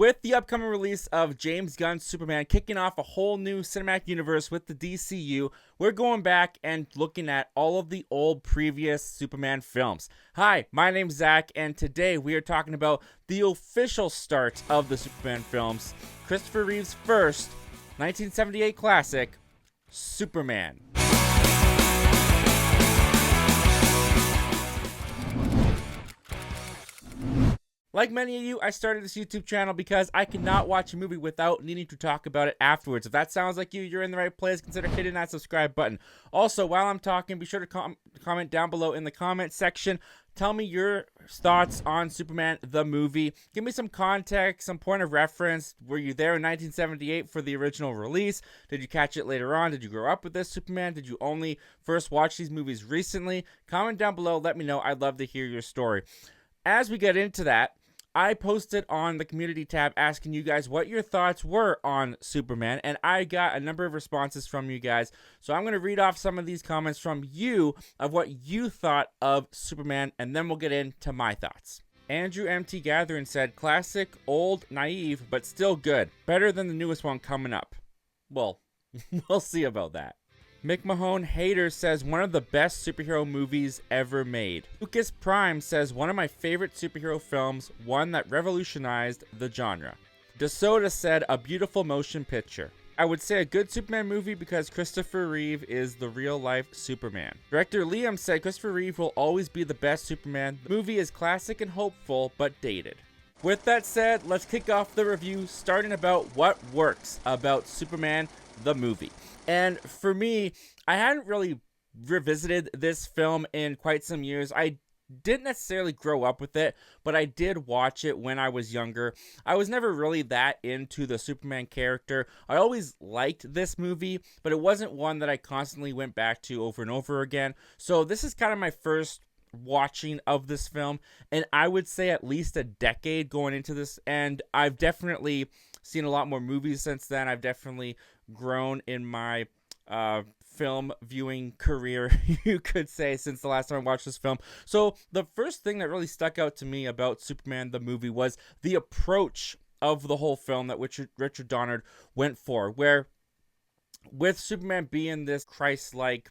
With the upcoming release of James Gunn's Superman kicking off a whole new cinematic universe with the DCU, we're going back and looking at all of the old previous Superman films. Hi, my name's Zach, and today we are talking about the official start of the Superman films, Christopher Reeve's first 1978 classic, Superman. Like many of you, I started this YouTube channel because I cannot watch a movie without needing to talk about it afterwards. If that sounds like you, you're in the right place. Consider hitting that subscribe button. Also, while I'm talking, be sure to comment down below in the comment section. Tell me your thoughts on Superman, the movie. Give me some context, some point of reference. Were you there in 1978 for the original release? Did you catch it later on? Did you grow up with this Superman? Did you only first watch these movies recently? Comment down below. Let me know. I'd love to hear your story. As we get into that, I posted on the community tab asking you guys what your thoughts were on Superman, and I got a number of responses from you guys. So I'm going to read off some of these comments from you of what you thought of Superman, and then we'll get into my thoughts. Andrew MT Gathering said, classic, old, naive, but still good. Better than the newest one coming up. Well, we'll see about that. Mick Mahone Hater says, one of the best superhero movies ever made. Lucas Prime says, one of my favorite superhero films, one that revolutionized the genre. DeSoda said, a beautiful motion picture. I would say a good Superman movie because Christopher Reeve is the real-life Superman. Director Liam said, Christopher Reeve will always be the best Superman. The movie is classic and hopeful, but dated. With that said, let's kick off the review, starting about what works about Superman, the movie. And for me, I hadn't really revisited this film in quite some years. I didn't necessarily grow up with it, but I did watch it when I was younger. I was never really that into the Superman character. I always liked this movie, but it wasn't one that I constantly went back to over and over again. So this is kind of my first watching of this film, and I would say at least a decade going into this, and I've definitely seen a lot more movies since then. I've definitely grown in my film viewing career, you could say, since the last time I watched this film. So the first thing that really stuck out to me about Superman the movie was the approach of the whole film that Richard Donner went for, where with Superman being this Christ-like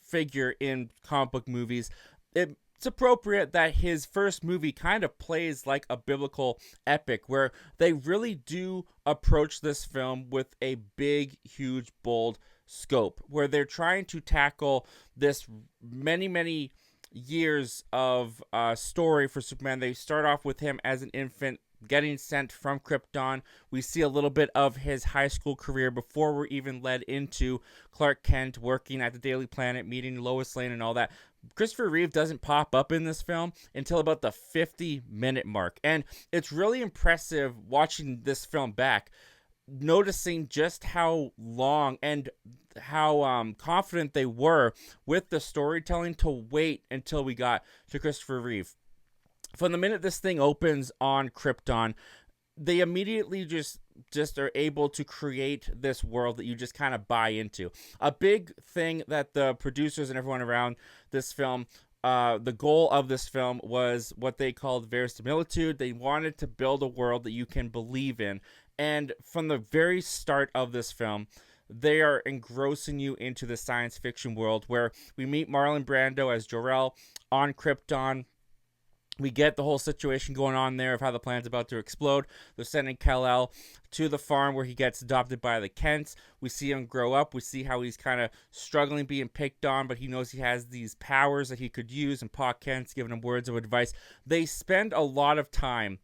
figure in comic book movies, it's appropriate that his first movie kind of plays like a biblical epic, where they really do approach this film with a big, huge, bold scope, where they're trying to tackle this many years of story for Superman. They start off with him as an infant getting sent from Krypton. We see a little bit of his high school career before we're even led into Clark Kent working at the Daily Planet, meeting Lois Lane and all that. Christopher Reeve doesn't pop up in this film until about the 50-minute mark. And it's really impressive watching this film back, noticing just how long and how confident they were with the storytelling to wait until we got to Christopher Reeve. From the minute this thing opens on Krypton, they immediately just are able to create this world that you just kind of buy into. A big thing that the producers and everyone around this film, the goal of this film was what they called verisimilitude. They wanted to build a world that you can believe in. And from the very start of this film, they are engrossing you into the science fiction world, where we meet Marlon Brando as Jor-El on Krypton. We get the whole situation going on there of how the planet's about to explode. They're sending Kal-El to the farm where he gets adopted by the Kents. We see him grow up. We see how he's kind of struggling, being picked on, but he knows he has these powers that he could use, and Pa Kent's giving him words of advice. They spend a lot of time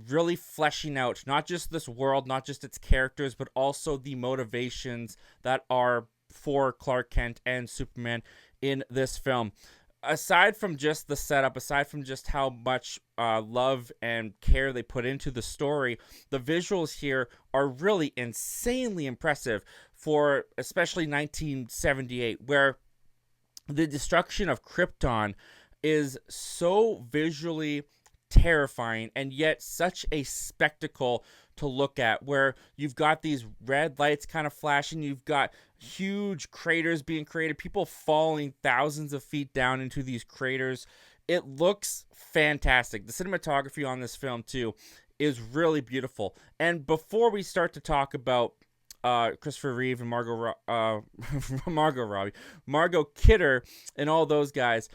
really fleshing out not just this world, not just its characters, but also the motivations that are for Clark Kent and Superman in this film. Aside from just the setup, aside from just how much love and care they put into the story, the visuals here are really insanely impressive for especially 1978, where the destruction of Krypton is so visually terrifying and yet such a spectacle to look at, where you've got these red lights kind of flashing, you've got huge craters being created, people falling thousands of feet down into these craters. It looks fantastic. The cinematography on this film too is really beautiful. And before we start to talk about Christopher Reeve and Margot Kidder and all those guys,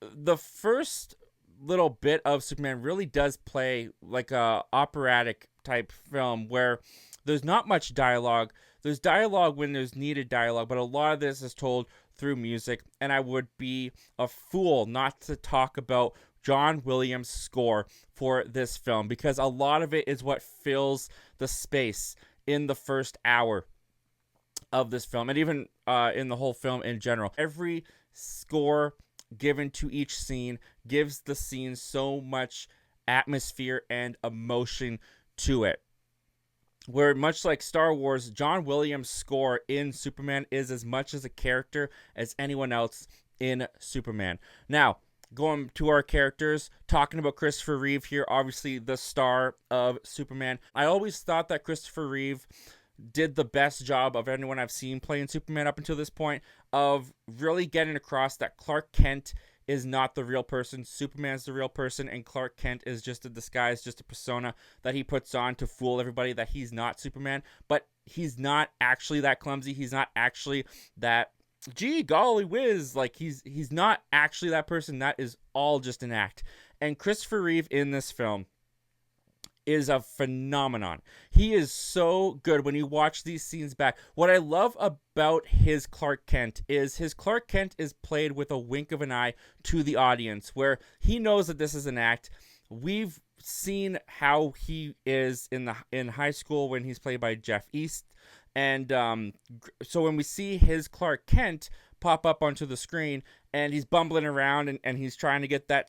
the first little bit of Superman really does play like a operatic type film where there's not much dialogue. There's dialogue when there's needed dialogue, but a lot of this is told through music, and I would be a fool not to talk about John Williams' score for this film, because a lot of it is what fills the space in the first hour of this film, and even in the whole film in general. Every score given to each scene gives the scene so much atmosphere and emotion to it. Where, much like Star Wars, John Williams' score in Superman is as much as a character as anyone else in Superman. Now, going to our characters, talking about Christopher Reeve here, obviously the star of Superman. I always thought that Christopher Reeve did the best job of anyone I've seen playing Superman up until this point, of really getting across that Clark Kent is not the real person. Superman's the real person, and Clark Kent is just a disguise, just a persona that he puts on to fool everybody that he's not Superman. But he's not actually that clumsy. He's not actually that, gee golly whiz, like he's not actually that person. That is all just an act. And Christopher Reeve in this film is a phenomenon. He is so good when you watch these scenes back. What I love about his Clark Kent is played with a wink of an eye to the audience, where he knows that this is an act. We've seen how he is in high school when he's played by Jeff East, and so when we see his Clark Kent pop up onto the screen and he's bumbling around and he's trying to get that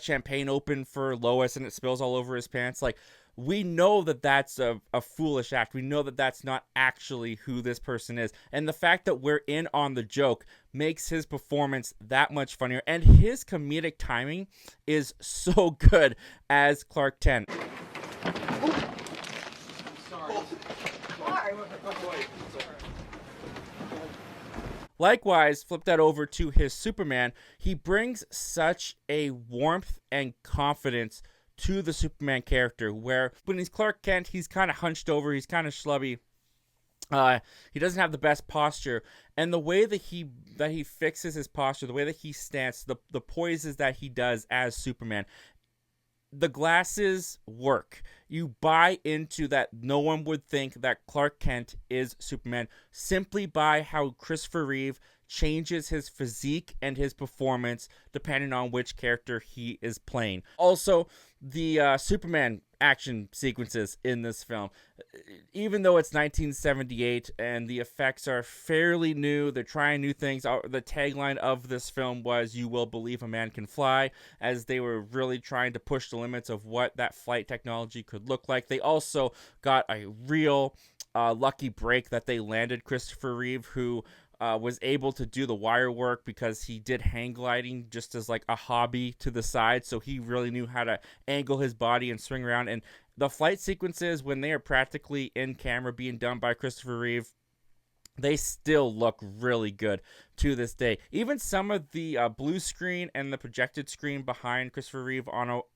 champagne open for Lois and it spills all over his pants, like, we know that that's a foolish act. We know that that's not actually who this person is. And the fact that we're in on the joke makes his performance that much funnier. And his comedic timing is so good as Clark Kent. Likewise, flip that over to his Superman. He brings such a warmth and confidence to the Superman character, where when he's Clark Kent, he's kind of hunched over, he's kind of schlubby. He doesn't have the best posture, and the way that he fixes his posture, the way that he stands, the poises that he does as Superman, the glasses work. You buy into that. No one would think that Clark Kent is Superman simply by how Christopher Reeve changes his physique and his performance depending on which character he is playing. Also, the Superman action sequences in this film, even though it's 1978 and the effects are fairly new, they're trying new things. The tagline of this film was "You will believe a man can fly," as they were really trying to push the limits of what that flight technology could look like. They also got a real lucky break that they landed Christopher Reeve, who was able to do the wire work because he did hang gliding just as like a hobby to the side, so he really knew how to angle his body and swing around. And the flight sequences, when they are practically in camera being done by Christopher Reeve, they still look really good to this day. Even some of the blue screen and the projected screen behind Christopher Reeve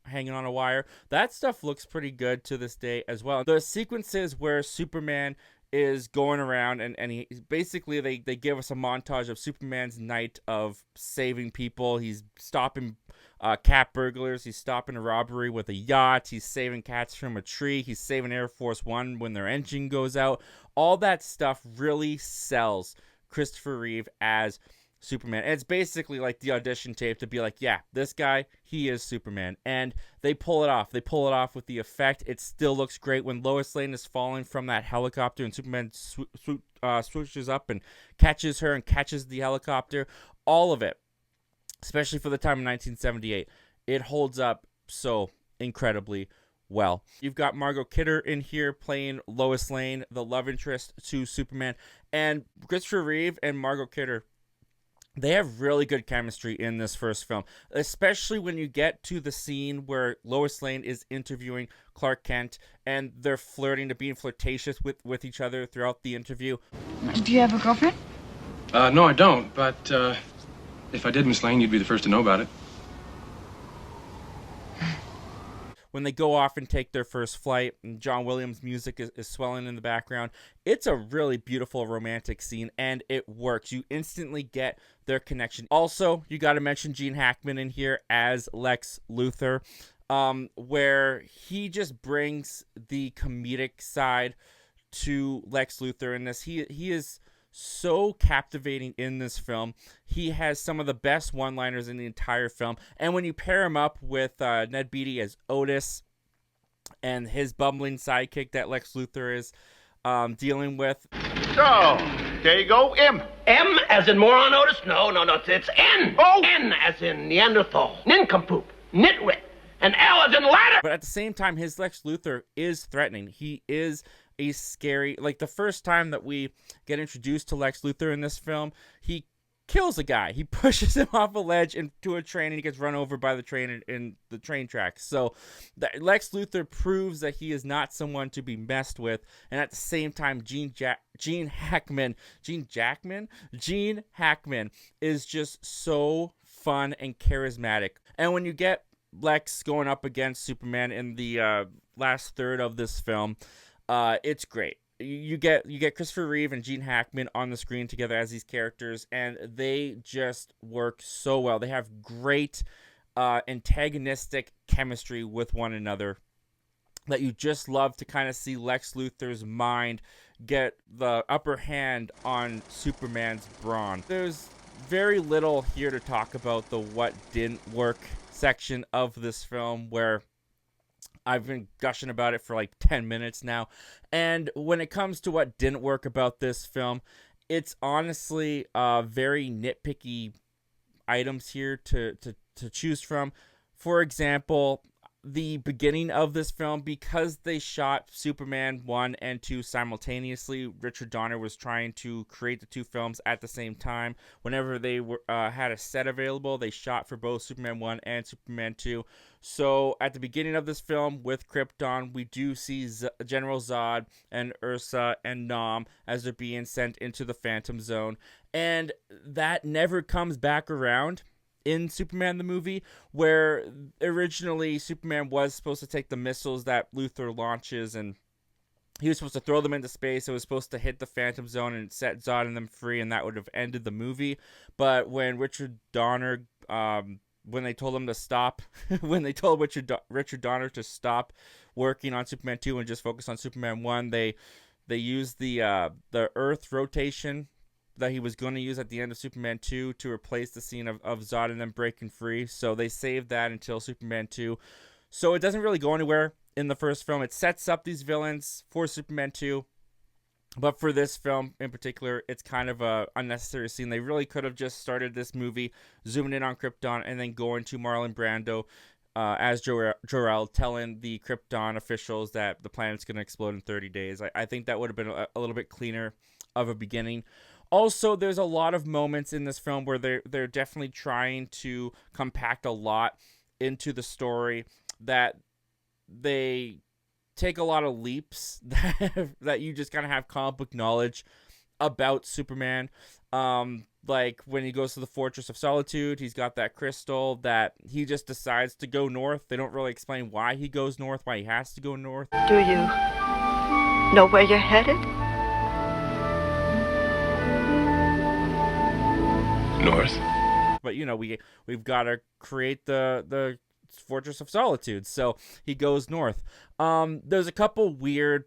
hanging on a wire, that stuff looks pretty good to this day as well. The sequences where Superman is going around and he basically, they give us a montage of Superman's night of saving people. He's stopping cat burglars, he's stopping a robbery with a yacht, he's saving cats from a tree, he's saving Air Force One when their engine goes out. All that stuff really sells Christopher Reeve as Superman. And it's basically like the audition tape to be like, yeah, this guy, he is Superman. And they pull it off. They pull it off with the effect. It still looks great when Lois Lane is falling from that helicopter and Superman swooshes up and catches her and catches the helicopter. All of it, especially for the time in 1978, it holds up so incredibly well. You've got Margot Kidder in here playing Lois Lane, the love interest to Superman. And Christopher Reeve and Margot Kidder, they have really good chemistry in this first film, especially when you get to the scene where Lois Lane is interviewing Clark Kent and they're flirting to being flirtatious with each other throughout the interview. Do you have a girlfriend? No, I don't, but if I did, Miss Lane, you'd be the first to know about it. when they go off and take their first flight, and John Williams' music is swelling in the background. It's a really beautiful romantic scene, and it works. You instantly get their connection. Also, you got to mention Gene Hackman in here as Lex Luthor, where he just brings the comedic side to Lex Luthor in this. He is so captivating in this film. He has some of the best one-liners in the entire film, and when you pair him up with Ned Beatty as Otis and his bumbling sidekick that Lex Luthor is dealing with. So, there you go, M. M as in moron, Otis? No, it's N. Oh! N as in Neanderthal, nincompoop, nitwit, and L as in ladder. But at the same time, his Lex Luthor is threatening. He is a scary, like the first time that we get introduced to Lex Luthor in this film, he kills a guy. He pushes him off a ledge into a train, and he gets run over by the train in the train tracks. So Lex Luthor proves that he is not someone to be messed with. And at the same time, Gene Hackman is just so fun and charismatic. And when you get Lex going up against Superman in the last third of this film, it's great. You get Christopher Reeve and Gene Hackman on the screen together as these characters, and they just work so well. They have great antagonistic chemistry with one another that you just love to kind of see Lex Luthor's mind get the upper hand on Superman's brawn. There's very little here to talk about the what didn't work section of this film, where I've been gushing about it for like 10 minutes now. And when it comes to what didn't work about this film, it's honestly very nitpicky items here to choose from. For example, the beginning of this film, because they shot Superman 1 and 2 simultaneously, Richard Donner was trying to create the two films at the same time. Whenever they had a set available, they shot for both Superman 1 and Superman 2. So at the beginning of this film with Krypton, we do see General Zod and Ursa and Nom as they're being sent into the Phantom Zone. And that never comes back around in Superman the movie, where originally Superman was supposed to take the missiles that Luthor launches, and he was supposed to throw them into space. It was supposed to hit the Phantom Zone and set Zod and them free, and that would have ended the movie. But when Richard Donner, when they told him to stop, when they told Richard Donner to stop working on Superman 2 and just focus on Superman 1, they used the Earth rotation that he was going to use at the end of Superman 2 to replace the scene of Zod and them breaking free. So they saved that until Superman 2. So it doesn't really go anywhere in the first film. It sets up these villains for Superman 2. But for this film in particular, it's kind of a unnecessary scene. They really could have just started this movie zooming in on Krypton and then going to Marlon Brando as Jor-El, telling the Krypton officials that the planet's going to explode in 30 days. I think that would have been a little bit cleaner of a beginning. Also, there's a lot of moments in this film where they're definitely trying to compact a lot into the story, that they take a lot of leaps that you just kind of have comic book knowledge about Superman. Like when he goes to the Fortress of Solitude, he's got that crystal that he just decides to go north. They don't really explain why he goes north, why he has to go north. Do you know where you're headed? North. But, you know, we've got to create the Fortress of Solitude, so he goes north. There's a couple weird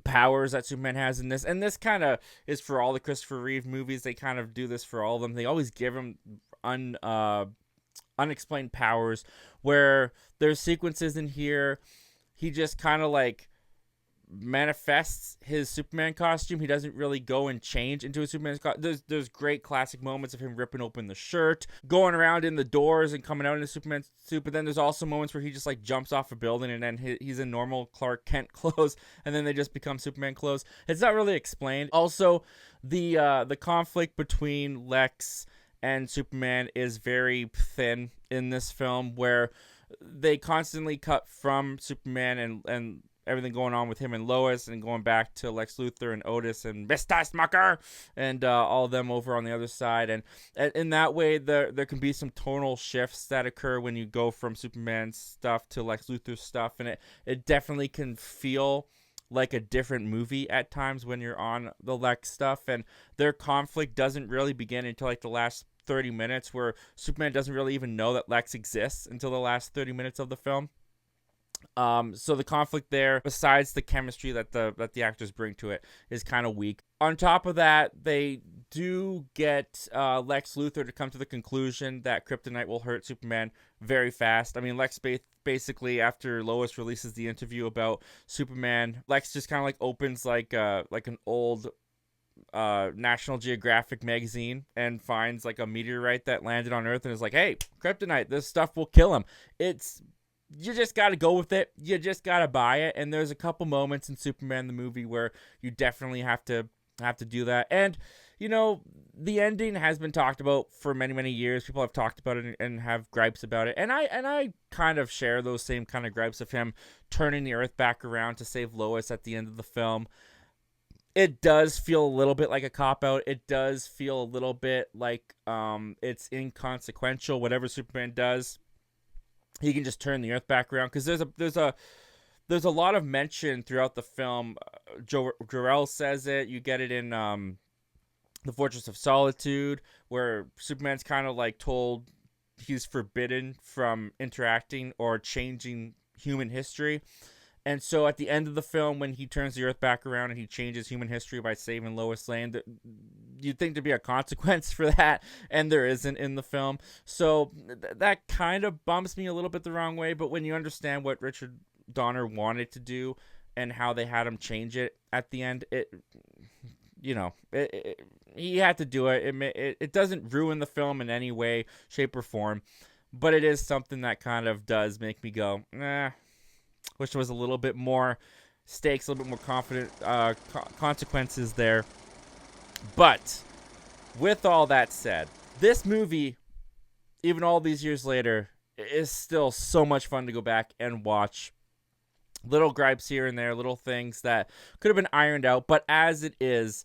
powers that Superman has in this, and this kind of is for all the Christopher Reeve movies. They kind of do this for all of them. They always give him unexplained powers, where there's sequences in here he just kind of like manifests his Superman costume. He doesn't really go and change into a Superman's costume. There's great classic moments of him ripping open the shirt, going around in the doors and coming out in a Superman suit, but then there's also moments where he just like jumps off a building and then he's in normal Clark Kent clothes, and then they just become Superman clothes. It's not really explained. Also, the conflict between Lex and Superman is very thin in this film, where they constantly cut from Superman and everything going on with him and Lois, and going back to Lex Luthor and Otis and Mr. Smucker and all of them over on the other side. And in that way, there can be some tonal shifts that occur when you go from Superman stuff to Lex Luthor stuff, and it definitely can feel like a different movie at times when you're on the Lex stuff. And their conflict doesn't really begin until like the last 30 minutes, where Superman doesn't really even know that Lex exists until the last 30 minutes of the film. So the conflict there, besides the chemistry that the actors bring to it, is kind of weak. On top of that, they do get Lex Luthor to come to the conclusion that kryptonite will hurt Superman very fast. I mean, Lex basically, after Lois releases the interview about Superman, Lex just kind of like opens like an old National Geographic magazine and finds like a meteorite that landed on Earth and is like, hey, kryptonite, this stuff will kill him. You just got to go with it. You just got to buy it. And there's a couple moments in Superman the movie where you definitely have to do that. And, you know, the ending has been talked about for many, many years. People have talked about it and have gripes about it. And I kind of share those same kind of gripes of him turning the Earth back around to save Lois at the end of the film. It does feel a little bit like a cop-out. It does feel a little bit like it's inconsequential. Whatever Superman does, he can just turn the Earth back around, because there's a lot of mention throughout the film. Jor-El says it. You get it in the Fortress of Solitude, where Superman's kind of like told he's forbidden from interacting or changing human history. And so at the end of the film, when he turns the Earth back around and he changes human history by saving Lois Lane, you'd think there'd be a consequence for that, and there isn't in the film. So that kind of bumps me a little bit the wrong way. But when you understand what Richard Donner wanted to do and how they had him change it at the end, he had to do it. It doesn't ruin the film in any way, shape, or form, but it is something that kind of does make me go, wish there was a little bit more stakes, a little bit more confident consequences there. But with all that said, this movie, even all these years later, is still so much fun to go back and watch. Little gripes here and there, little things that could have been ironed out, but as it is,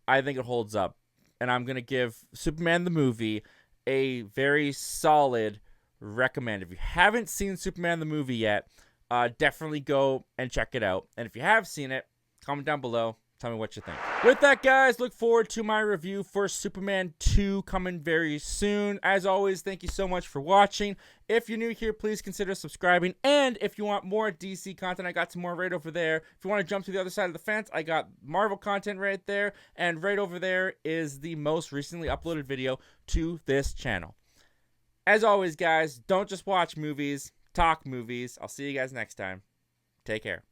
I think it holds up. And I'm going to give Superman the movie a very solid recommend. If you haven't seen Superman the movie yet, definitely go and check it out. And if you have seen it, comment down below. Tell me what you think. With that, guys, look forward to my review for Superman 2 coming very soon. As always, thank you so much for watching. If you're new here, please consider subscribing. And if you want more DC content, I got some more right over there. If you want to jump to the other side of the fence, I got Marvel content right there. And right over there is the most recently uploaded video to this channel. As always, guys, don't just watch movies, talk movies. I'll see you guys next time. Take care.